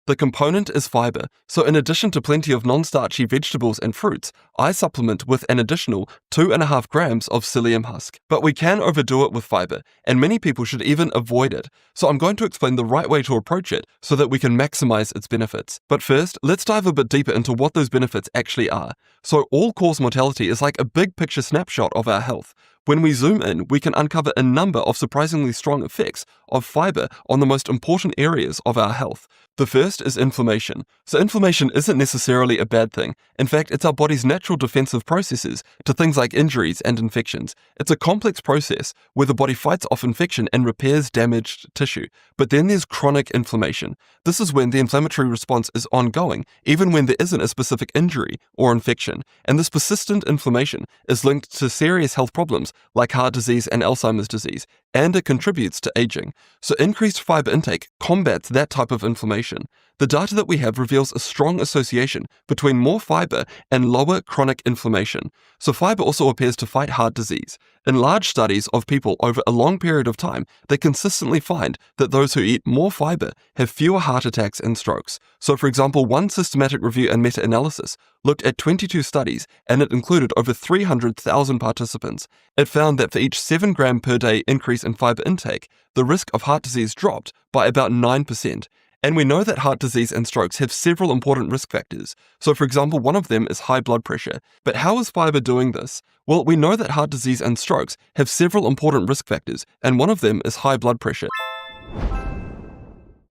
The component is fiber, so in addition to plenty of non-starchy vegetables and fruits, I supplement with an additional 2.5 grams of psyllium husk. But we can overdo it with fiber, and many people should even avoid it, so I'm going to explain the right way to approach it so that we can maximize its benefits. But first, let's dive a bit deeper into what those benefits actually are. So all-cause mortality is like a big picture snapshot of our health. When we zoom in, we can uncover a number of surprisingly strong effects of fiber on the most important areas of our health. The first is inflammation. So inflammation isn't necessarily a bad thing. In fact, it's our body's natural defensive processes to things like injuries and infections. It's a complex process where the body fights off infection and repairs damaged tissue. But then there's chronic inflammation. This is when the inflammatory response is ongoing, even when there isn't a specific injury or infection. And this persistent inflammation is linked to serious health problems like heart disease and Alzheimer's disease, and it contributes to aging. So increased fiber intake combats that type of inflammation. The data that we have reveals a strong association between more fiber and lower chronic inflammation. So fiber also appears to fight heart disease. In large studies of people over a long period of time, they consistently find that those who eat more fiber have fewer heart attacks and strokes. So for example, one systematic review and meta-analysis looked at 22 studies, and it included over 300,000 participants. It found that for each 7 gram per day increase in fiber intake, the risk of heart disease dropped by about 9%. And we know that heart disease and strokes have several important risk factors. So for example, one of them is high blood pressure. But how is fiber doing this? Well, we know that heart disease and strokes have several important risk factors, and one of them is high blood pressure.